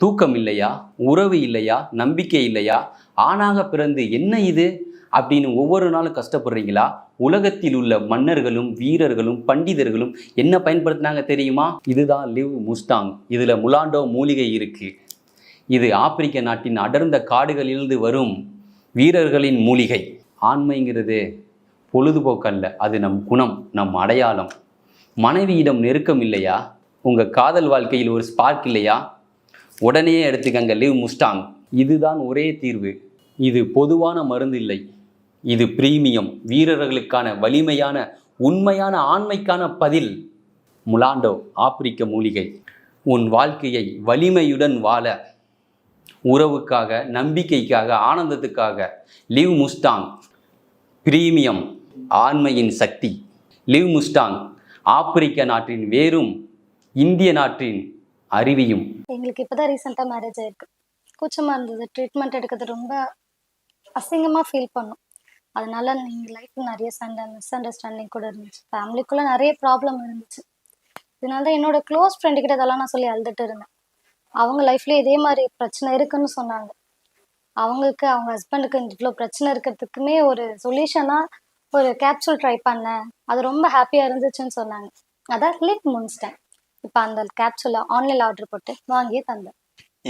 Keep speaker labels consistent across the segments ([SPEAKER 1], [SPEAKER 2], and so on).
[SPEAKER 1] தூக்கம் இல்லையா, உறவு இல்லையா, நம்பிக்கை இல்லையா, ஆணாக பிறந்து என்ன இது அப்படின்னு ஒவ்வொரு நாளும் கஷ்டப்படுறீங்களா? உலகத்தில் உள்ள மன்னர்களும் வீரர்களும் பண்டிதர்களும் என்ன பயன்படுத்தினாங்க தெரியுமா? இதுதான் லிவ் முஸ்டாங். இதுல முலாண்டோ மூலிகை இருக்கு. இது ஆப்பிரிக்க நாட்டின் அடர்ந்த காடுகளிலிருந்து வரும் வீரர்களின் மூலிகை. ஆண்மைங்கிறது பொழுதுபோக்கல்ல, அது நம் குணம், நம் அடையாளம். மனைவியிடம் நெருக்கம் இல்லையா, உங்க காதல் வாழ்க்கையில் ஒரு ஸ்பார்க் இல்லையா, உடனே எடுத்துக்கங்க லிவ் முஸ்டாங். இதுதான் ஒரே தீர்வு. இது பொதுவான மருந்து இல்லை, இது பிரீமியம், வீரர்களுக்கான வலிமையான உண்மையான ஆண்மைக்கான பதில். முலாண்டோ ஆப்பிரிக்க மூலிகை. உன் வாழ்க்கையை வலிமையுடன் வாழ, உறவுக்காக, நம்பிக்கைக்காக, ஆனந்தத்துக்காக லிவ் முஸ்டாங். பிரீமியம், ஆண்மையின் சக்தி. லிவ் முஸ்டாங் ஆப்பிரிக்க நாட்டின் வேரும் இந்திய நாட்டின் அறிவியும்.
[SPEAKER 2] எங்களுக்கு இப்போதான் ரீசெண்டாக மேரேஜ் ஆயிருக்கு. கூச்சமாக இருந்தது, ட்ரீட்மெண்ட் எடுக்கிறது ரொம்ப அசிங்கமாக ஃபீல் பண்ணோம். அதனால எங்கள் லைஃப்பில் நிறைய சண்டை, மிஸ் அண்டர்ஸ்டாண்டிங் கூட இருந்துச்சு. ஃபேமிலிக்குள்ளே நிறைய ப்ராப்ளம் இருந்துச்சு. இதனால தான் என்னோட க்ளோஸ் ஃப்ரெண்டுக்கிட்ட இதெல்லாம் நான் சொல்லி அழுதுட்டு இருந்தேன். அவங்க லைஃப்லேயே இதே மாதிரி பிரச்சனை இருக்குன்னு சொன்னாங்க. அவங்களுக்கு அவங்க ஹஸ்பண்டுக்கு இவ்வளோ பிரச்சனை இருக்கிறதுக்குமே ஒரு சொல்யூஷனாக ஒரு கேப்சூல் ட்ரை பண்ணேன். அது ரொம்ப ஹாப்பியாக இருந்துச்சுன்னு சொன்னாங்க. அதான் லிவ் முஸ்டாங். இப்போ அந்த கேப்சூலை ஆன்லைனில் ஆர்டர் போட்டு வாங்கியே தந்தேன்.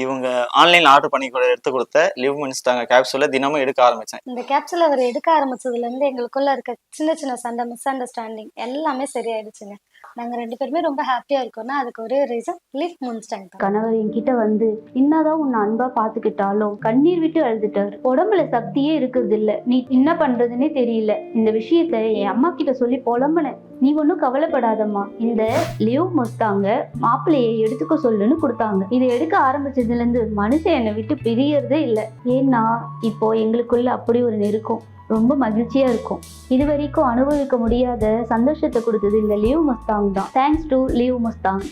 [SPEAKER 3] இவங்க ஆன்லைன்ல ஆர்டர் பண்ணி எடுத்து கொடுத்த லிவ் முஸ்டாங் கேப்சூலை தினமும் எடுக்க ஆரம்பிச்சேன்.
[SPEAKER 2] இந்த கேப்சூல் அவர் எடுக்க ஆரம்பிச்சதுலேருந்து எங்களுக்குள்ள இருக்க சின்ன சின்ன சண்டை, மிஸ் அண்டர்ஸ்டாண்டிங் எல்லாமே சரியாயிடுச்சுங்க. நாங்கள் 2 பேருமே ரொம்ப ஹாப்பியாக இருக்கோம்னா அதுக்கு ஒரே ரீசன் லிவ் முஸ்டாங் தான்.
[SPEAKER 4] கணவர் என்கிட்ட வந்து என்னதான் உன்னை அன்பா பாத்துக்கிட்டாலும் கண்ணீர் விட்டு அழுதுட்டாரு. உடம்புல சக்தியே இருக்கிறது இல்ல, நீ என்ன பண்றதுன்னே தெரியல. இந்த விஷயத்த என் அம்மா கிட்ட சொல்லி புலம்புனேன். நீ ஒன்னும் கவலைப்படாதம்மா, இந்த லிவ் முஸ்டாங்க மாப்பிள்ளையை எடுத்துக்க சொல்லுன்னு கொடுத்தாங்க. இதை எடுக்க ஆரம்பிச்சதுல இருந்து மனுஷன் என்னை விட்டு பிரியறதே இல்லை. ஏன்னா இப்போ எங்களுக்குள்ள அப்படி ஒரு நெருக்கம், ரொம்ப மகிழ்ச்சியா இருக்கும். இது வரைக்கும் அனுபவிக்க முடியாத சந்தோஷத்தை கொடுத்தது இந்த லிவ் முஸ்டாங் தான். Thanks to live Mustang.